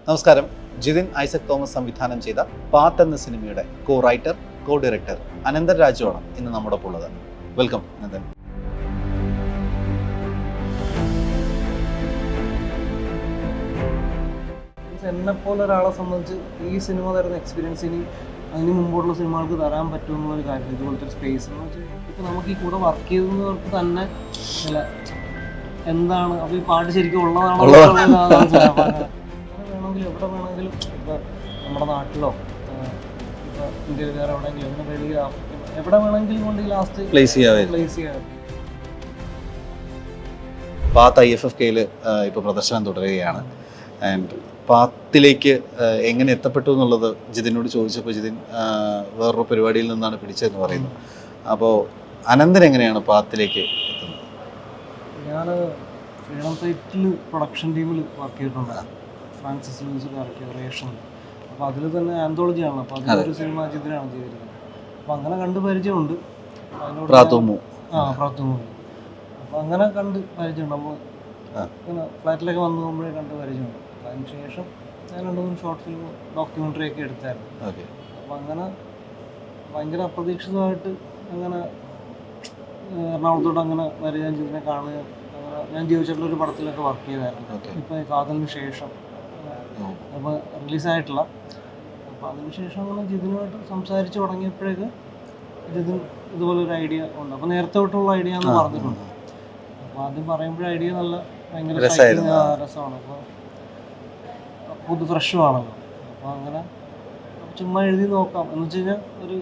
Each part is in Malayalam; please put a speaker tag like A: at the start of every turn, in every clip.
A: നമസ്കാരം. ജിതിൻ ഐസക് തോമസ് സംവിധാനം ചെയ്ത പാത്ത് എന്ന സിനിമയുടെ കോ റൈറ്റർ, കോ ഡയറക്ടർ അനന്തൻ രാജുവാണ് ഇന്ന് നമ്മുടെ ഒപ്പം ഉള്ളത്. വെൽക്കം അനന്തൻ.
B: എന്നെപ്പോലെ ഒരാളെ സംബന്ധിച്ച് ഈ സിനിമ തരുന്ന എക്സ്പീരിയൻസ് ഇനി അതിന് മുമ്പോട്ടുള്ള സിനിമകൾക്ക് തരാൻ പറ്റുമെന്നുള്ളൊരു കാര്യം, ഇതുപോലത്തെ ഒരു സ്പേസ് എന്ന് വെച്ചാൽ ഇപ്പോൾ നമുക്ക് ഈ കൂടെ വർക്ക് ചെയ്യുന്നവർക്ക് തന്നെ അല്ല എന്താണ് അപ്പോൾ ഈ പാട്ട് ശരിക്കും ഉള്ളതാണോ വേണമെങ്കിലും എവിടെ വേണമെങ്കിലും ഇപ്പോൾ നമ്മുടെ നാട്ടിലോ ഇപ്പോൾ ഇന്ത്യയിൽ വേറെ എവിടെയെങ്കിലും എങ്ങനെ വെളിയിൽ എവിടെ വേണമെങ്കിലും കൊണ്ട് ഈ ലാസ്റ്റ് പ്ലേസ് ചെയ്യാം.
A: പാത്ത് IFFK ഇപ്പോൾ പ്രദർശനം തുടരുകയാണ്. ആൻഡ് പാത്തിലേക്ക് എങ്ങനെ എത്തപ്പെട്ടു എന്നുള്ളത് ജിതിനോട് ചോദിച്ചപ്പോൾ ജിതിൻ വേറൊരു പരിപാടിയിൽ നിന്നാണ് പിടിച്ചതെന്ന് പറയുന്നു. അപ്പോൾ അനന്തൻ എങ്ങനെയാണ് പാത്തിലേക്ക് എത്തുന്നത്?
B: ഞാൻ ഫ്രീഡം ഫൈറ്റിൽ പ്രൊഡക്ഷൻ ടീമിൽ വർക്ക് ചെയ്തിട്ടുണ്ടായിരുന്നു. ഫ്രാൻസിസ് ലൂയിസ് ഡയറക്ടർ റേഷൻ. അപ്പോൾ അതിൽ തന്നെ ആന്തോളജിയാണ്. അപ്പോൾ അതിലൊരു സിനിമ ജിതിനാണ് ചെയ്തിരിക്കുന്നത്. അപ്പോൾ അങ്ങനെ കണ്ട് പരിചയമുണ്ട്.
A: പ്രാത്തുമു.
B: അപ്പോൾ അങ്ങനെ കണ്ട് പരിചയമുണ്ട്. നമ്മൾ ഇങ്ങനെ ഫ്ലാറ്റിലൊക്കെ വന്നു പോകുമ്പോഴേ കണ്ട് പരിചയമുണ്ട്. അതിന് ശേഷം ഞാൻ 2-3 ഷോർട്ട് ഫിലിം ഡോക്യുമെൻ്ററി ഒക്കെ എടുത്തായിരുന്നു. അപ്പോൾ അങ്ങനെ ഭയങ്കര അപ്രതീക്ഷിതമായിട്ട് അങ്ങനെ എറണാകുളത്തോട്ട് അങ്ങനെ വരിക, ജിതിനെ കാണുക. അങ്ങനെ ഞാൻ ജീവിച്ചിട്ടുള്ളൊരു പടത്തിലൊക്കെ വർക്ക് ചെയ്തായിരുന്നു. ഇപ്പോൾ കാതലിന് ശേഷം അപ്പോൾ റിലീസായിട്ടില്ല. അപ്പോൾ അതിനുശേഷം അങ്ങനെ ജിതിനുമായിട്ട് സംസാരിച്ച് തുടങ്ങിയപ്പോഴേക്ക് ജിതിൻ ഇതുപോലൊരു ഐഡിയ ഉണ്ട്. അപ്പോൾ നേരത്തെ തൊട്ടുള്ള ഐഡിയ എന്ന് പറഞ്ഞിട്ടുണ്ട്. അപ്പോൾ ആദ്യം പറയുമ്പോഴേ ഐഡിയ നല്ല ഭയങ്കര രസമാണ്. അപ്പോൾ പുതു ഫ്രഷുമാണല്ലോ. അപ്പോൾ അങ്ങനെ ചുമ്മാ എഴുതി നോക്കാം എന്ന് വെച്ച് കഴിഞ്ഞാൽ ഒരു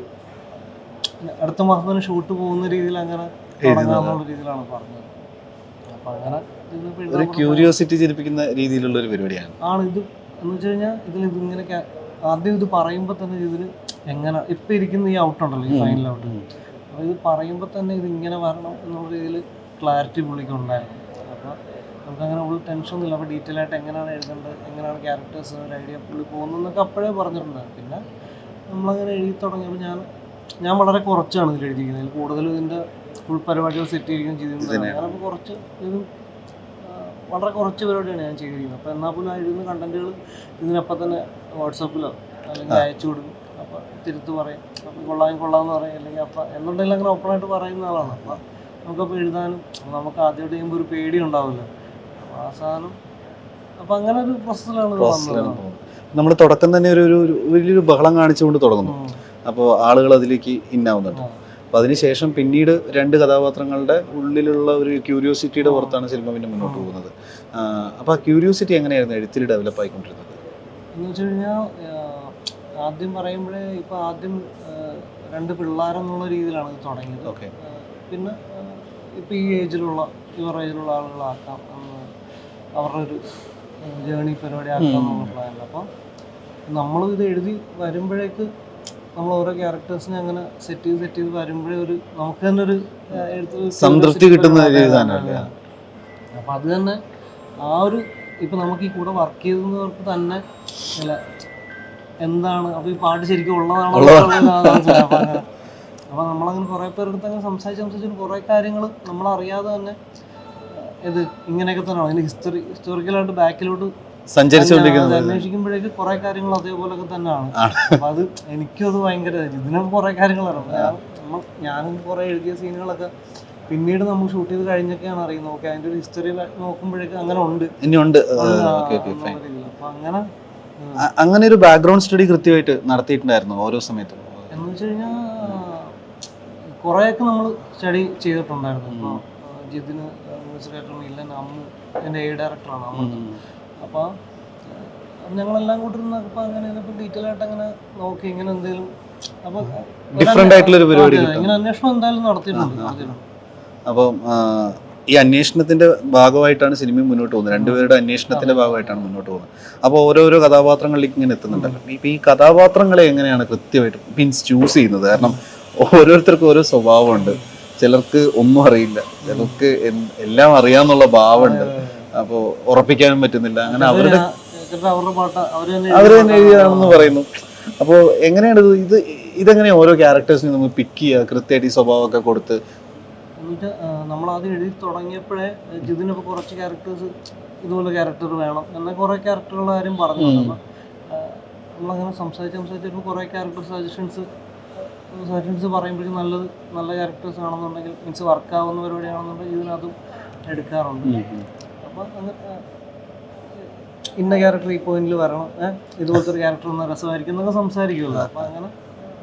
B: അടുത്ത മാസം തന്നെ ഷൂട്ട് പോകുന്ന രീതിയിൽ അങ്ങനെ തുടങ്ങാമെന്നുള്ള രീതിയിലാണ് പറഞ്ഞത്. അപ്പം അങ്ങനെ
A: ഒരു ക്യൂരിയോസിറ്റി ജനിപ്പിക്കുന്ന രീതിയിലുള്ള ഒരു പരിപാടിയാണ്
B: ഇത് എന്ന് വെച്ച് കഴിഞ്ഞാൽ ഇതിങ്ങനെ ആദ്യം ഇത് പറയുമ്പോൾ തന്നെ ഇതിൽ എങ്ങനെ ഇപ്പം ഇരിക്കുന്ന ഈ ഔട്ടുണ്ടല്ലോ, ഈ ഫൈനൽ ഔട്ട്, അപ്പോൾ ഇത് പറയുമ്പോൾ തന്നെ ഇത് ഇങ്ങനെ വരണം എന്നുള്ള രീതിയിൽ ക്ലാരിറ്റി പുള്ളിക്ക് ഉണ്ടായിരുന്നു. അപ്പോൾ നമുക്കങ്ങനെ ഉള്ള ടെൻഷനൊന്നുമില്ല. അപ്പോൾ ഡീറ്റെയിൽ ആയിട്ട് എങ്ങനെയാണ് എഴുതേണ്ടത്, എങ്ങനെയാണ് ക്യാരക്ടേഴ്സ് ഒരു ഐഡിയ പുള്ളി പോകുന്നതെന്നൊക്കെ അപ്പോഴേ പറഞ്ഞിട്ടുണ്ടായിരുന്നു. പിന്നെ നമ്മളങ്ങനെ എഴുതി തുടങ്ങിയപ്പോൾ ഞാൻ വളരെ കുറച്ചാണ് ഇതിൽ എഴുതിയിരിക്കുന്നത്. ഇതിൽ കൂടുതലും ഇതിൻ്റെ ഫുൾ പരിപാടികൾ സെറ്റ് ചെയ്യുകയും ചെയ്തിരുന്നത്. ഞാനപ്പോൾ കുറച്ച് ഇത് വളരെ കുറച്ച് പരിപാടിയാണ് ഞാൻ ചെയ്തിരിക്കുന്നത്. അപ്പോൾ എന്നാൽ പോലും എഴുതുന്ന കണ്ടൻറ്റുകൾ ഇതിനപ്പം തന്നെ വാട്സാപ്പിലോ അല്ലെങ്കിൽ അയച്ചു കൊടുക്കും. അപ്പോൾ തിരുത്ത് പറയും, അപ്പം കൊള്ളാമെന്ന് പറയും, അല്ലെങ്കിൽ അപ്പം എന്നുണ്ടെങ്കിൽ അങ്ങനെ ഓപ്പണായിട്ട് പറയുന്ന ആളാണ്. അപ്പം നമുക്കപ്പോൾ എഴുതാനും നമുക്ക് ആദ്യമായിട്ട് ചെയ്യുമ്പോൾ ഒരു പേടി ഉണ്ടാവില്ല. അപ്പോൾ ആ സാധനം അപ്പം അങ്ങനെ ഒരു പ്രോസസ്സിലാണ്
A: നമ്മൾ തുടക്കം തന്നെ ഒരു വലിയൊരു ബഹളം കാണിച്ചുകൊണ്ട് തുടങ്ങുന്നു. അപ്പോൾ ആളുകൾ അതിലേക്ക് ഇന്നാവുന്നുണ്ട്. അപ്പോൾ അതിനുശേഷം പിന്നീട് 2 കഥാപാത്രങ്ങളുടെ ഉള്ളിലുള്ള ഒരു ക്യൂരിയോസിറ്റിയുടെ പുറത്താണ് സിനിമ പിന്നെ മുന്നോട്ട് പോകുന്നത്. അപ്പോൾ ആ ക്യൂരിയോസിറ്റി എങ്ങനെയായിരുന്നു എഴുത്തിൽ ഡെവലപ്പ് ആയിക്കൊണ്ടിരുന്നത്?
B: എന്ന് വെച്ച് കഴിഞ്ഞാൽ ആദ്യം പറയുമ്പോഴേ ഇപ്പോൾ ആദ്യം 2 പിള്ളേരെന്നുള്ള രീതിയിലാണ് ഇത് തുടങ്ങിയത്.
A: ഓക്കെ.
B: പിന്നെ ഇപ്പോൾ ഈ ഏജിലുള്ള ആളുകളാക്കാം, അവരുടെ ഒരു ജേണി പരിപാടി ആക്കാം എന്നുള്ള പ്ലാനില്ല. അപ്പോൾ നമ്മളിത് എഴുതി വരുമ്പോഴേക്ക് നമ്മൾ ഓരോ ക്യാരക്ടേഴ്സിനെ അങ്ങനെ സെറ്റ് ചെയ്ത് വരുമ്പോഴേ ഒരു നമുക്ക് തന്നെ ഒരു
A: സംതൃപ്തി കിട്ടുന്ന.
B: അപ്പം അത് തന്നെ ആ ഒരു ഇപ്പം നമുക്ക് ഈ കൂടെ വർക്ക് ചെയ്യുന്നവർക്ക് തന്നെ അല്ല എന്താണ് അപ്പോൾ ഈ പാട്ട് ശരിക്കും ഉള്ളതാണോ. അപ്പോൾ നമ്മളങ്ങനെ കുറേ പേരെടുത്ത് അങ്ങനെ സംസാരിച്ച് കുറേ കാര്യങ്ങൾ നമ്മളറിയാതെ തന്നെ ഇത് ഇങ്ങനെയൊക്കെ തന്നെയാണ്. അതിൻ്റെ ഹിസ്റ്റോറിക്കലായിട്ട് ബാക്കിലോട്ട് അന്വേഷിക്കുമ്പോഴേക്ക് കുറെ കാര്യങ്ങൾ അതേപോലൊക്കെ തന്നെയാണ്. അപ്പൊ അത് എനിക്കും അത് ഭയങ്കര ഇതിനൊക്കെ കുറെ കാര്യങ്ങളാണ്. ഞാനും കുറെ എഴുതിയ സീനുകളൊക്കെ പിന്നീട് നമ്മൾ ഷൂട്ട് ചെയ്ത് കഴിഞ്ഞൊക്കെയാണ് അറിയുന്നത്. ഓക്കെ, അതിന്റെ ഒരു ഹിസ്റ്ററി നോക്കുമ്പോഴേക്ക് അങ്ങനെ ഉണ്ട്. അപ്പൊ
A: അങ്ങനെ ഒരു ബാക്ക്ഗ്രൗണ്ട് സ്റ്റഡി കൃത്യമായിട്ട് നടത്തിയിട്ടുണ്ടായിരുന്നു ഓരോ സമയത്തും
B: എന്ന് വെച്ച് കഴിഞ്ഞാൽ കുറെയൊക്കെ നമ്മൾ സ്റ്റഡി ചെയ്തിട്ടുണ്ടായിരുന്നു. ഇപ്പോൾ ജിതിന് മ്യൂസിക് ഡയറക്ടർ ഇല്ലൻ, അമ്മു എൻ്റെ ഡയറക്ടറാണ് അമ്മ. അപ്പോൾ ഞങ്ങളെല്ലാം കൂട്ടിരുന്ന അപ്പോൾ അങ്ങനെ ഇതിപ്പോൾ ഡീറ്റെയിൽ ആയിട്ട് അങ്ങനെ നോക്കി ഇങ്ങനെ എന്തെങ്കിലും അപ്പോൾ
A: ഡിഫറെൻ്റ് ആയിട്ടുള്ളൊരു പരിപാടി
B: ഇങ്ങനെ അന്വേഷണം എന്തായാലും നടത്തിയിട്ടുണ്ട്.
A: അപ്പോൾ ഈ അന്വേഷണത്തിന്റെ ഭാഗമായിട്ടാണ് സിനിമ മുന്നോട്ട് പോകുന്നത്. 2 പേരുടെ അന്വേഷണത്തിന്റെ ഭാഗമായിട്ടാണ് മുന്നോട്ട് പോകുന്നത്. അപ്പോൾ ഓരോരോ കഥാപാത്രങ്ങളിലേക്ക് ഇങ്ങനെ എത്തുന്നുണ്ടല്ലോ. ഇപ്പം ഈ കഥാപാത്രങ്ങളെ എങ്ങനെയാണ് കൃത്യമായിട്ട് മീൻസ് ചൂസ് ചെയ്യുന്നത്? കാരണം ഓരോരുത്തർക്കും ഓരോ സ്വഭാവമുണ്ട്. ചിലർക്ക് ഒന്നും അറിയില്ല, ചിലർക്ക് എല്ലാം അറിയാന്നുള്ള ഭാവമുണ്ട്. അപ്പോൾ ഉറപ്പിക്കാനും പറ്റുന്നില്ല. അങ്ങനെ അവര് തന്നെ എഴുതിയാണെന്ന് പറയുന്നു. അപ്പോൾ എങ്ങനെയാണ് ഇതെങ്ങനെയാണ് ഓരോ ക്യാരക്ടേഴ്സിനെ നമ്മൾ പിക്ക് ചെയ്യുക, കൃത്യമായിട്ട് ഈ സ്വഭാവമൊക്കെ കൊടുത്ത്?
B: നമ്മളാദ്യം എഴുതി തുടങ്ങിയപ്പോഴേ ജിതിനൊക്കെ കുറച്ച് ക്യാരക്ടേഴ്സ് ഇതുപോലെ ക്യാരക്ടർ വേണം എന്ന കുറേ ക്യാരക്ടറുകളുടെ കാര്യം പറഞ്ഞിട്ടുണ്ട്. അപ്പം നമ്മളങ്ങനെ സംസാരിച്ച് കുറേ ക്യാരക്ടർ സജഷൻസ് പറയുമ്പോഴേക്കും നല്ല ക്യാരക്ടേഴ്സ് ആണെന്നുണ്ടെങ്കിൽ മീൻസ് വർക്കാവുന്ന പരിപാടിയാണെന്നുണ്ടെങ്കിൽ ഇതിനകത്തും എടുക്കാറുണ്ട്. അപ്പം അങ്ങനെ ഇന്ന ക്യാരക്ടർ ഈ പോയിന്റിൽ വരണം, ഇതുപോലത്തെ ഒരു ക്യാരക്ടർ ഒന്ന് രസമായിരിക്കും എന്നൊക്കെ സംസാരിക്കുമല്ലോ. അപ്പം അങ്ങനെ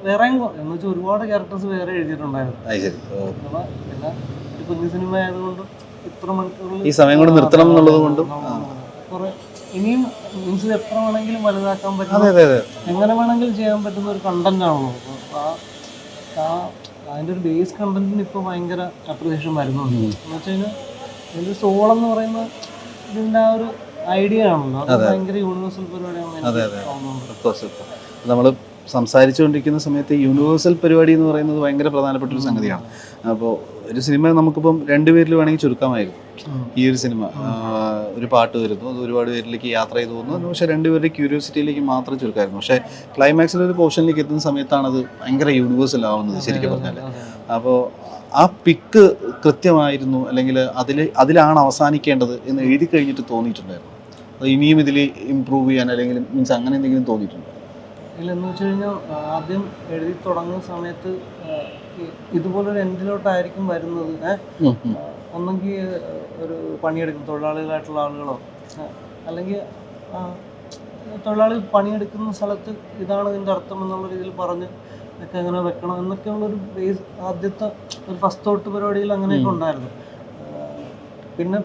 B: വേറെയും എന്ന് വെച്ചാൽ ഒരുപാട് ക്യാരക്ടേഴ്സ് വേറെ എഴുതിയിട്ടുണ്ടായിരുന്നു. അപ്പം പിന്നെ ഒരു കുഞ്ഞു സിനിമ ആയതുകൊണ്ട് ഇത്ര മണിക്കൂറിൽ
A: ഈ സമയം കൊണ്ട് നിർത്തണം എന്നുള്ളത് കൊണ്ടും
B: കുറെ ഇനിയും മീൻസ് എത്ര വേണമെങ്കിലും വലുതാക്കാൻ പറ്റും, എങ്ങനെ വേണമെങ്കിലും ചെയ്യാൻ പറ്റുന്ന ഒരു കണ്ടന്റ് ആണല്ലോ. അതിൻ്റെ ഒരു ബേസ് കണ്ടന്റിന് ഇപ്പോൾ ഭയങ്കര അപ്രിസിയേഷൻ വരുന്നുണ്ട്. എന്ന് വെച്ച് കഴിഞ്ഞാൽ ഇതിൻ്റെ സോൾ എന്ന് പറയുന്ന ഇതിൻ്റെ ആ ഒരു ഐഡിയ ആണല്ലോ, അത് ഭയങ്കര യൂണിവേഴ്സൽ പരിപാടിയാണ്.
A: നമ്മൾ സംസാരിച്ചുകൊണ്ടിരിക്കുന്ന സമയത്ത് യൂണിവേഴ്സൽ പരിപാടി എന്ന് പറയുന്നത് ഭയങ്കര പ്രധാനപ്പെട്ട ഒരു സംഗതിയാണ്. അപ്പോൾ ഒരു സിനിമ നമുക്കിപ്പം 2 പേരിൽ വേണമെങ്കിൽ ചുരുക്കാമായിരുന്നു. ഈ ഒരു സിനിമ ഒരു പാട്ട് വരുന്നു, അത് ഒരുപാട് പേരിലേക്ക് യാത്ര ചെയ്തു പോകുന്നു, പക്ഷേ 2 പേരുടെ ക്യൂരിയോസിറ്റിയിലേക്ക് മാത്രം ചുരുക്കായിരുന്നു. പക്ഷേ ക്ലൈമാക്സിൽ ഒരു പോർഷനിലേക്ക് എത്തുന്ന സമയത്താണ് അത് ഭയങ്കര യൂണിവേഴ്സൽ ആവുന്നത് ശരിക്കും പറഞ്ഞാൽ. അപ്പോൾ ആ പിക്ക് കൃത്യമായിരുന്നു, അല്ലെങ്കിൽ അതിലാണ് അവസാനിക്കേണ്ടത് എന്ന് എഴുതി കഴിഞ്ഞിട്ട് തോന്നിയിട്ടുണ്ടായിരുന്നു. അത് ഇനിയും ഇതിൽ ഇമ്പ്രൂവ് ചെയ്യാൻ അല്ലെങ്കിൽ മീൻസ് അങ്ങനെ എന്തെങ്കിലും തോന്നിയിട്ടുണ്ടോ?
B: ഇല്ലെന്ന് വെച്ച് കഴിഞ്ഞാൽ ആദ്യം എഴുതി തുടങ്ങുന്ന സമയത്ത് ഇതുപോലൊരു എൻഡിലോട്ടായിരിക്കും വരുന്നത്. ഒന്നെങ്കിൽ ഒരു പണിയെടുക്കുന്ന തൊഴിലാളികളായിട്ടുള്ള ആളുകളോ, അല്ലെങ്കിൽ തൊഴിലാളി പണിയെടുക്കുന്ന സ്ഥലത്ത് ഇതാണ് ഇതിൻ്റെ അർത്ഥം എന്നുള്ള രീതിയിൽ പറഞ്ഞ് ഒക്കെ അങ്ങനെ വെക്കണം എന്നൊക്കെയുള്ളൊരു ബേസ് ആദ്യത്തെ ഒരു ഫസ്റ്റ് തോട്ട് പരിപാടിയിൽ അങ്ങനെയൊക്കെ ഉണ്ടായിരുന്നു.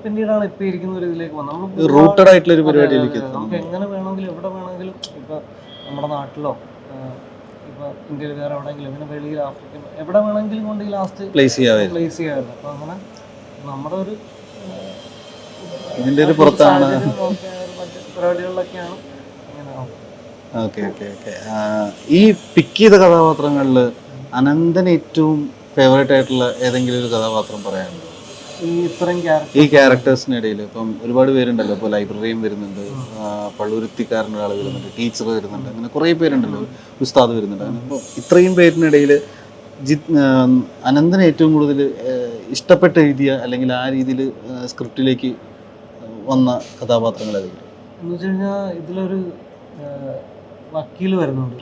B: പിന്നീടാണ് ഇപ്പം ഇരിക്കുന്ന ഒരു ഇതിലേക്ക് വന്നത്. നമുക്ക് എങ്ങനെ വേണമെങ്കിലും എവിടെ വേണമെങ്കിലും ഇപ്പം നമ്മുടെ നാട്ടിലോ ഇപ്പോൾ ഇന്ത്യയിൽ വേറെ എവിടെയെങ്കിലും പിന്നെ വെളിയിൽ ആഫ്രിക്കൻ എവിടെ വേണമെങ്കിലും കൊണ്ട് ഈ ലാസ്റ്റ് പ്ലേസ് ചെയ്യാമായിരുന്നു. അപ്പോൾ അങ്ങനെ നമ്മുടെ ഒരു പരിപാടികളിലൊക്കെയാണ് ഇങ്ങനെ.
A: ഈ പിക്ക് ചെയ്ത കഥാപാത്രങ്ങളിൽ അനന്തൻ ഏറ്റവും ഫേവറേറ്റ് ആയിട്ടുള്ള ഏതെങ്കിലും ഒരു കഥാപാത്രം പറയാനുണ്ടോ? ഈ ക്യാരക്ടേഴ്സിനിടയിൽ ഇപ്പം ഒരുപാട് പേരുണ്ടല്ലോ. ഇപ്പോൾ ലൈബ്രറിയും വരുന്നുണ്ട്, പള്ളുരുത്തിക്കാരൻ ഒരാൾ വരുന്നുണ്ട്, ടീച്ചർ വരുന്നുണ്ട്, അങ്ങനെ കുറേ പേരുണ്ടല്ലോ, ഉസ്താദ് വരുന്നുണ്ട്. അപ്പോൾ ഇത്രയും പേരിനിടയിൽ അനന്തന് ഏറ്റവും കൂടുതൽ ഇഷ്ടപ്പെട്ട് എഴുതിയ അല്ലെങ്കിൽ ആ രീതിയിൽ സ്ക്രിപ്റ്റിലേക്ക് വന്ന കഥാപാത്രങ്ങൾ ഏതെങ്കിലും?
B: എന്ന് വെച്ച് കഴിഞ്ഞാൽ ഇതിലൊരു വക്കീൽ വരുന്നുണ്ട്,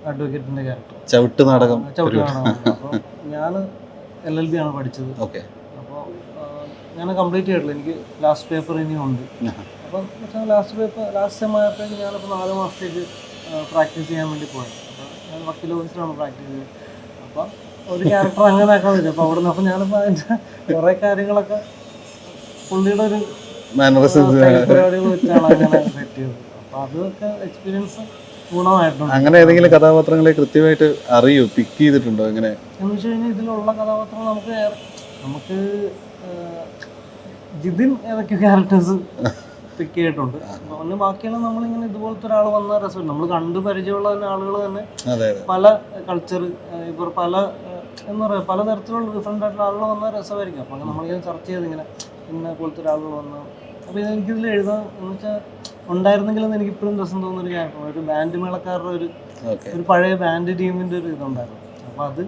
B: അഡ്വക്കേറ്റിന്റെ ക്യാരക്ടർ,
A: ചവിട്ട് നാടകം.
B: അപ്പോൾ ഞാൻ LLB ആണ് പഠിച്ചത്.
A: ഓക്കെ.
B: അപ്പോൾ ഞാൻ കംപ്ലീറ്റ് ചെയ്തിട്ടില്ല, എനിക്ക് ലാസ്റ്റ് പേപ്പർ ഇനിയും ഉണ്ട്. അപ്പം ലാസ്റ്റ് സെം ആയപ്പോഴേക്കും ഞാനിപ്പോൾ 4 മാസത്തേക്ക് പ്രാക്ടീസ് ചെയ്യാൻ വേണ്ടി പോയത്. അപ്പോൾ ഞാൻ വക്കീൽ ഓഫീസിലാണ് പ്രാക്ടീസ് ചെയ്തത്. അപ്പോൾ ഒരു ക്യാരക്ടർ അങ്ങനെ ആക്കാൻ പറ്റും. അപ്പോൾ അവിടെ നിന്ന് അപ്പോൾ ഞാനിപ്പോൾ അതിൻ്റെ കുറേ കാര്യങ്ങളൊക്കെ പുള്ളിയുടെ ഒരു പരിപാടികൾ വെച്ചാണ് അങ്ങനെ സെറ്റ് ചെയ്തത്. അപ്പോൾ അതൊക്കെ എക്സ്പീരിയൻസ് ഗുണമായിട്ടുണ്ട്.
A: അങ്ങനെ ഏതെങ്കിലും കഥാപാത്രങ്ങളെ കൃത്യമായിട്ട് അറിയോ, പിക്ക് ചെയ്തിട്ടുണ്ടോ? എങ്ങനെ
B: എന്ന് വെച്ച് കഴിഞ്ഞാൽ ഇതിലുള്ള കഥാപാത്രങ്ങൾ നമുക്ക് ജിതിൻ ഏതൊക്കെ ക്യാരക്ടേഴ്സ് പിക്ക് ചെയ്തിട്ടുണ്ട്. പിന്നെ ബാക്കിയെല്ലാം നമ്മളിങ്ങനെ ഇതുപോലത്തെ ഒരാൾ വന്ന രസമില്ല. നമ്മൾ കണ്ടു പരിചയമുള്ള തന്നെ ആളുകൾ തന്നെ പല കൾച്ചർ ഇവർ എന്താ പറയുക പല തരത്തിലുള്ള ഡിഫറെൻ്റ് ആയിട്ടുള്ള ആളുകൾ വന്നാൽ രസമായിരിക്കും. അപ്പോൾ നമ്മളിങ്ങനെ ചർച്ച ചെയ്ത് ഇങ്ങനെ ഇന്ന പോലത്തെ ഒരാളുകൾ വന്നു. അപ്പോൾ എനിക്കിതിൽ എഴുതാൻ എന്ന് വെച്ചാൽ ഉണ്ടായിരുന്നെങ്കിലും എനിക്കിപ്പോഴും രസം തോന്നുന്നൊരു ക്യാരക്ടർ, ഒരു ബാൻഡ് മേളക്കാരുടെ ഒരു പഴയ ബാൻഡ് ടീമിൻ്റെ ഒരു ഇതുണ്ടായിരുന്നു. അപ്പോൾ അത്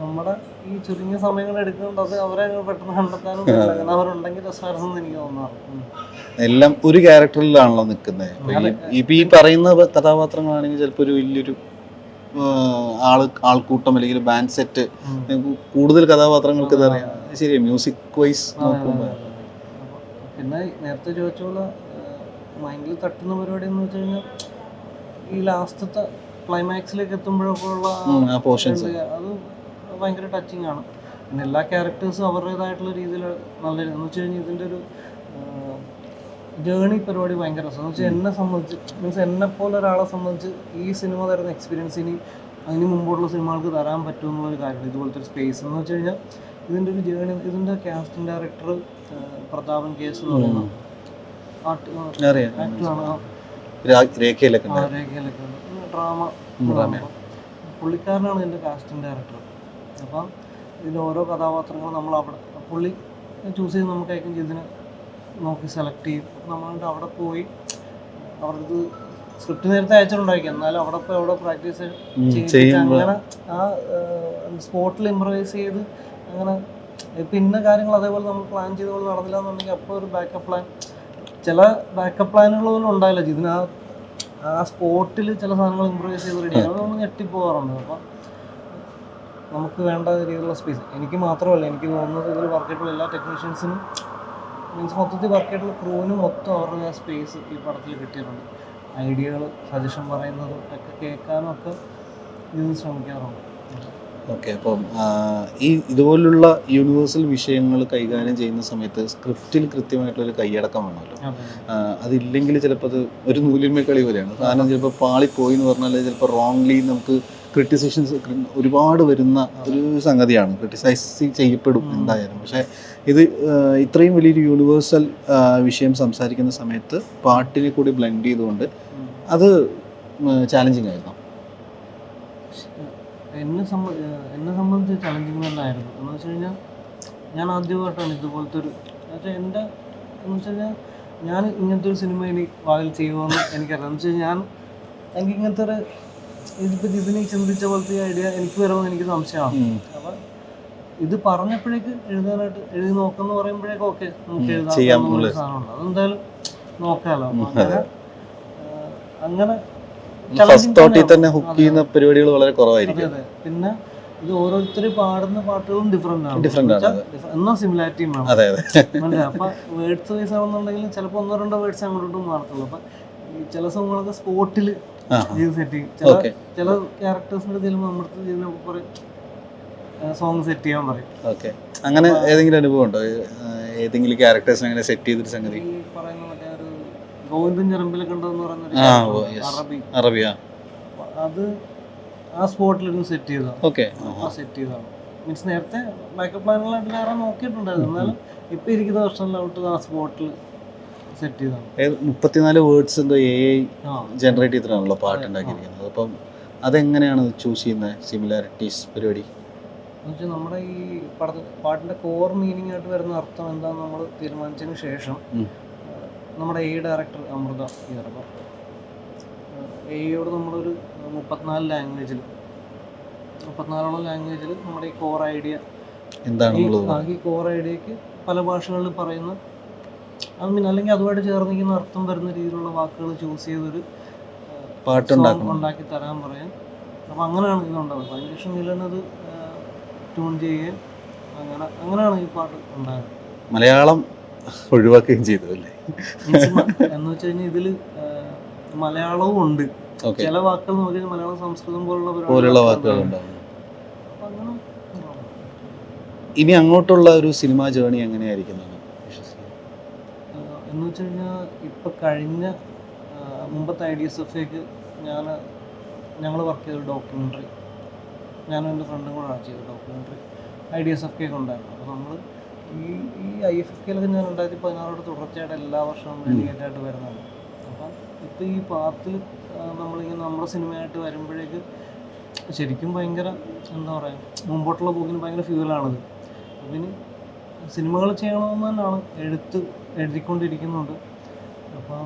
B: നമ്മുടെ ഈ ചുരുങ്ങിയ സമയങ്ങൾ എടുക്കുന്നുണ്ട്, അത് അവരെ പെട്ടെന്ന് കണ്ടെത്താനും അങ്ങനെ അവരുണ്ടെങ്കിൽ രസമായിരുന്നു എനിക്ക് തോന്നാറുണ്ട്.
A: എല്ലാം ഒരു ക്യാരക്ടറിലാണല്ലോ നിൽക്കുന്നത്. ഇപ്പം ഈ പറയുന്ന കഥാപാത്രങ്ങളാണെങ്കിൽ ചിലപ്പോൾ ഒരു വലിയൊരു ആൾക്കൂട്ടം അല്ലെങ്കിൽ ബാൻഡ് സെറ്റ്, കൂടുതൽ കഥാപാത്രങ്ങൾക്ക് ഇതറിയാം. ശരി, മ്യൂസിക് വൈസ് നോക്കുമ്പോൾ.
B: പിന്നെ നേരത്തെ ചോദിച്ച പോലെ മൈൻഡിൽ തട്ടുന്ന പരിപാടി എന്ന് വെച്ച് കഴിഞ്ഞാൽ ഈ ലാസ്റ്റത്തെ ക്ലൈമാക്സിലേക്ക് എത്തുമ്പോഴൊക്കെ ഉള്ള പോർഷൻസ് അത് ഭയങ്കര ടച്ചിങ് ആണ്. പിന്നെ എല്ലാ ക്യാരക്ടേഴ്സും അവരുടേതായിട്ടുള്ള രീതിയിൽ നല്ല എന്ന് വെച്ച് കഴിഞ്ഞാൽ ഇതിൻ്റെ ഒരു ജേണി പരിപാടി ഭയങ്കര രസം. എന്ന് വെച്ചാൽ എന്നെ സംബന്ധിച്ച് മീൻസ് എന്നെപ്പോലെ ഒരാളെ സംബന്ധിച്ച് ഈ സിനിമ തരുന്ന എക്സ്പീരിയൻസ് ഇനി അതിന് മുമ്പോട്ടുള്ള സിനിമകൾക്ക് തരാൻ പറ്റുമെന്നുള്ളൊരു കാര്യമാണ് ഇതുപോലത്തെ ഒരു സ്പേസ്. എന്ന് വെച്ച് കഴിഞ്ഞാൽ ഇതിൻ്റെ ഒരു ജേണി, ഇതിൻ്റെ കാസ്റ്റിംഗ് ഡയറക്ടർ പ്രതാപൻ കേസ് എന്ന് പറയുന്ന ആക്ടറാണ്.
A: രേഖയിലൊക്കെ
B: ഡ്രാമ പുള്ളിക്കാരനാണ് ഇതിൻ്റെ കാസ്റ്റിംഗ് ഡയറക്ടർ. അപ്പം ഇതിൻ്റെ ഓരോ കഥാപാത്രങ്ങളും നമ്മൾ അവിടെ പുള്ളി ചൂസ് ചെയ്ത് നമുക്ക് അയക്കും, ഇതിനെ നോക്കി സെലക്ട് ചെയ്യും. നമ്മളുടെ അവിടെ പോയി അവർക്ക് സ്ക്രിപ്റ്റ് നേരത്തെ അയച്ചിട്ടുണ്ടായിരിക്കും, എന്നാലും അവിടെ പ്രാക്ടീസ് ചെയ്ത് അങ്ങനെ ആ സ്പോട്ടിൽ ഇംപ്രവൈസ് ചെയ്ത് അങ്ങനെ പിന്നെ കാര്യങ്ങൾ അതേപോലെ നമ്മൾ പ്ലാൻ ചെയ്ത പോലെ നടന്നില്ല എന്നുണ്ടെങ്കിൽ അപ്പോൾ ഒരു ബാക്കപ്പ് പ്ലാൻ ചില ബാക്കപ്പ് പ്ലാനുകൾ പോലും ഉണ്ടായില്ല. ഇതിന് ആ സ്പോട്ടിൽ ചില സാധനങ്ങൾ ഇമ്പ്രൂവൈസ് ചെയ്ത് റെഡി ആവും, നമ്മൾ ഞെട്ടിപ്പോകാറുണ്ട്. അപ്പം നമുക്ക് വേണ്ട രീതിയിലുള്ള സ്പേസ് എനിക്ക് മാത്രമല്ല, എനിക്ക് തോന്നുന്നത് ഇതിൽ വർക്ക് ചെയ്തിട്ടുള്ള എല്ലാ ടെക്നീഷ്യൻസിനും മീൻസ് മൊത്തത്തിൽ വർക്ക് ചെയ്തിട്ടുള്ള ക്രൂവിനും മൊത്തം അവരുടെ സ്പേസ് ഈ പടത്തിൽ കിട്ടിയിട്ടുണ്ട്. ഐഡിയകൾ സജഷൻ പറയുന്നതും ഒക്കെ കേൾക്കാനും ഒക്കെ ഇതിന് ശ്രമിക്കാറുണ്ട്.
A: ഓക്കെ, അപ്പം ഇതുപോലുള്ള യൂണിവേഴ്സൽ വിഷയങ്ങൾ കൈകാര്യം ചെയ്യുന്ന സമയത്ത് സ്ക്രിപ്റ്റിൽ കൃത്യമായിട്ടുള്ളൊരു കൈയടക്കം വേണമല്ലോ. അതില്ലെങ്കിൽ ചിലപ്പോൾ അത് ഒരു നൂലിന്മേൽ കളി പോലെയാണ്. കാരണം ചിലപ്പോൾ പാളിപ്പോയി എന്ന് പറഞ്ഞാൽ ചിലപ്പോൾ റോങ്ലി നമുക്ക് ക്രിറ്റിസൈഷൻസ് ഒരുപാട് വരുന്ന ഒരു സംഗതിയാണ്. ക്രിറ്റിസൈസ് ചെയ്യപ്പെടും എന്തായാലും. പക്ഷേ ഇത് ഇത്രയും വലിയൊരു യൂണിവേഴ്സൽ വിഷയം സംസാരിക്കുന്ന സമയത്ത് പാട്ടിനെ കൂടി ബ്ലെൻഡ് ചെയ്തുകൊണ്ട് അത് ചാലഞ്ചിങ് ആയിരുന്നു.
B: എന്നെ സംബന്ധിച്ച് ചലഞ്ചിങ് തന്നെയായിരുന്നു. എന്ന് വെച്ച് കഴിഞ്ഞാൽ ഞാൻ ആദ്യമായിട്ടാണ് ഇതുപോലത്തെ ഒരു എൻ്റെ എന്ന് വെച്ച് കഴിഞ്ഞാൽ ഞാൻ ഇങ്ങനത്തെ ഒരു സിനിമ ഇനി ഭാവിയിൽ ചെയ്യുമെന്ന് എനിക്കറിയാം. എന്ന് വെച്ച് കഴിഞ്ഞാൽ എനിക്ക് ഇങ്ങനത്തെ ഒരു ഇതിനെ ചിന്തിച്ച പോലത്തെ ഐഡിയ എനിക്ക് വരുമെന്ന് എനിക്ക് സംശയമാണ്. അപ്പം ഇത് പറഞ്ഞപ്പോഴേക്ക് എഴുതാനായിട്ട് എഴുതി നോക്കാന്ന് പറയുമ്പോഴേക്കും ഓക്കെ നമുക്ക് എഴുതാനുള്ള സാധനമുണ്ട്, അതെന്തായാലും നോക്കാമല്ലോ. അപ്പം അങ്ങനെ
A: തന്നെ ഹുക്ക് ചെയ്യുന്ന പരിപാടികൾ വളരെ കുറവായിരിക്കും.
B: പിന്നെ ഇത് ഓരോരുത്തർ പാടുന്ന പാട്ടുകളും ഡിഫറെന്റ് ആണ്, എന്നാ സിമിലാരിറ്റിയും വേണം. അപ്പൊ വേർഡ്സ് വൈസ് ആണെന്നുണ്ടെങ്കിലും ചിലപ്പോൾ 1-2 വേർഡ്സ് അങ്ങോട്ടും മാറത്തുള്ളൂ. അപ്പൊ ചില സോങ്ങുകളൊക്കെ സ്പോട്ടിൽ സെറ്റ് ചെയ്യും. ചില ക്യാരക്ടേഴ്സിന്റെ ചെല്ലുമ്പോൾ നമ്മുടെ ഇതിനെ പറയും സോങ് സെറ്റ് ചെയ്യാൻ പറയും.
A: അങ്ങനെ ഏതെങ്കിലും അനുഭവം ഉണ്ടോ? ഏതെങ്കിലും ക്യാരക്ടേഴ്സിനെ അങ്ങനെ സെറ്റ് ചെയ്തൊരു സംഗതി
B: ഈ പറയുന്ന മറ്റേ ഒരു ഗോവിന്ദൻ ചെറുമ്പിലൊക്കെ ഉണ്ടെന്ന് പറയുന്ന
A: അറബിയ,
B: അത് ആ സ്പോട്ടിലിരുന്ന് സെറ്റ് ചെയ്തതാണ്. സെറ്റ് ചെയ്തതാണ് മീൻസ് നേരത്തെ ബാക്കപ്പ് പ്ലാനുകളായിട്ട് വേറെ നോക്കിയിട്ടുണ്ടായിരുന്നു, എന്നാലും ഇപ്പൊ ഇരിക്കുന്ന വർഷങ്ങളിലോട്ട് ആ സ്പോട്ടിൽ സെറ്റ് ചെയ്തതാണ്.
A: 34 വേർഡ്സ് എന്തോ AI ജനറേറ്റ് ചെയ്തിട്ടാണല്ലോ പാട്ടുണ്ടാക്കിയിരിക്കുന്നത്. അപ്പം അതെങ്ങനെയാണ് ചൂസ് ചെയ്യുന്നത്? സിമിലാരിറ്റീസ് പരിപാടി
B: എന്നുവെച്ചാൽ നമ്മുടെ ഈ പാട്ടിന്റെ കോർ മീനിങ് ആയിട്ട് വരുന്ന അർത്ഥം എന്താണെന്ന് നമ്മൾ തീരുമാനിച്ചതിന് ശേഷം നമ്മുടെ ഡയറക്ടർ അമൃത ഇറങ്ങും. എയോട് നമ്മളൊരു 34 ലാംഗ്വേജിൽ 34ഓളം ലാംഗ്വേജിൽ നമ്മുടെ ഈ കോർ ഐഡിയ ഈ കോർ ഐഡിയക്ക് പല ഭാഷകളിൽ പറയുന്ന അല്ലെങ്കിൽ അതുമായിട്ട് ചേർന്നിരിക്കുന്ന അർത്ഥം വരുന്ന രീതിയിലുള്ള വാക്കുകൾ ചൂസ് ചെയ്തൊരു ഉണ്ടാക്കി തരാൻ പറയാം. അപ്പം അങ്ങനെയാണ് ഇതുണ്ടാകുന്നത്. അതിന് ശേഷം നിലനത് ട്യൂൺ ചെയ്യുകയും അങ്ങനെയാണ് ഈ പാട്ട് ഉണ്ടായത്.
A: മലയാളം ഒഴിവാക്കുകയും ചെയ്തു അല്ലേ?
B: എന്ന് വെച്ച് കഴിഞ്ഞാൽ ഇതില് മലയാളവും ഉണ്ട്, ചില വാക്കുകൾ നോക്കി മലയാളം സംസ്കൃതം പോലുള്ള വാക്കുകളുണ്ടാവും.
A: ഇനി അങ്ങോട്ടുള്ള ഒരു സിനിമാ ജേണി എങ്ങനെയായിരിക്കും
B: എന്ന് വെച്ച് കഴിഞ്ഞാൽ ഇപ്പൊ കഴിഞ്ഞ മുമ്പത്തെ IDSFക്ക് ഞങ്ങൾ വർക്ക് ചെയ്ത ഡോക്യുമെൻ്ററി, ഞാനും എൻ്റെ ഫ്രണ്ടും കൂടെ ചെയ്ത ഡോക്യുമെൻ്ററി IDSFK ഉണ്ടായിരുന്നു. അപ്പോൾ നമ്മൾ ഈ IFFKയിലൊക്കെ ഞാൻ 2016 തുടർച്ചയായിട്ട് എല്ലാ വർഷവും ഡെലിഗേറ്റായിട്ട് വരുന്നതാണ്. അപ്പം ഇപ്പോൾ ഈ പാത്തിൽ നമ്മളിങ്ങനെ നമ്മുടെ സിനിമയായിട്ട് വരുമ്പോഴേക്ക് ശരിക്കും ഭയങ്കര എന്താ പറയുക, മുമ്പോട്ടുള്ള പോക്കിന് ഭയങ്കര ഫ്യൂവലാണിത്. അപ്പം ഇനി സിനിമകൾ ചെയ്യണമെന്ന് തന്നെയാണ് എഴുതിക്കൊണ്ടിരിക്കുന്നുണ്ട്. അപ്പം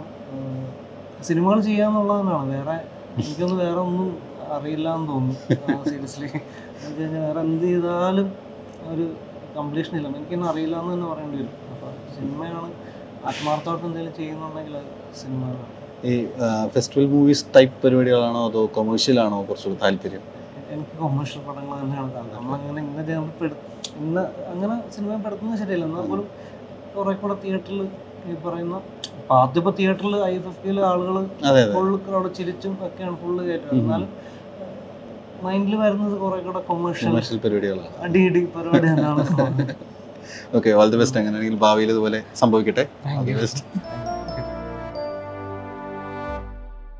B: സിനിമകൾ ചെയ്യാന്നുള്ളത് തന്നെയാണ്. എനിക്കൊന്നും വേറെ ഒന്നും അറിയില്ല എന്ന് തോന്നുന്നു സീരിയസ്ലി. എന്ന് കഴിഞ്ഞാൽ വേറെ എന്ത് ചെയ്താലും ഒരു കംപ്ലീഷൻ ഇല്ല, എനിക്കൊന്നും അറിയില്ല എന്ന് തന്നെ പറയേണ്ടി വരും. അപ്പോൾ സിനിമയാണ് ആത്മാർത്ഥമായിട്ട് എന്തെങ്കിലും ചെയ്യുന്നുണ്ടെങ്കിൽ അത് സിനിമകളാണ്.
A: ഈ ഫെസ്റ്റിവൽ മൂവീസ് ടൈപ്പ് പരിപാടികളാണോ അതോ കൊമേഴ്ഷ്യൽ ആണോ കുറച്ചുകൂടി താല്പര്യം?
B: എനിക്ക് കൊമേഴ്ഷ്യൽ പടങ്ങൾ തന്നെയാണ് താല്പര്യം. നമ്മളങ്ങനെ അങ്ങനെ സിനിമ പെടുത്തുന്നത് ശരിയല്ല, എന്നാൽ പോലും കുറെ കൂടെ തിയേറ്ററിൽ ഈ പറയുന്ന ആദ്യം തിയേറ്ററിൽ IFFKയിൽ ആളുകൾ ഫുള്ള് അവിടെ ചിരിച്ചും ഒക്കെയാണ് ഫുള്ള് കയറ്റുന്നത്. എന്നാലും മൈൻഡിൽ വരുന്നത് കുറെ കൂടെ കൊമേഴ്ഷ്യൽ പരിപാടികളാണ്, അടി പരിപാടി തന്നെയാണ്.
A: Okay, all the best. അങ്ങനെയാണെങ്കിൽ ഭാവിയിൽ ഇതുപോലെ സംഭവിക്കട്ടെ.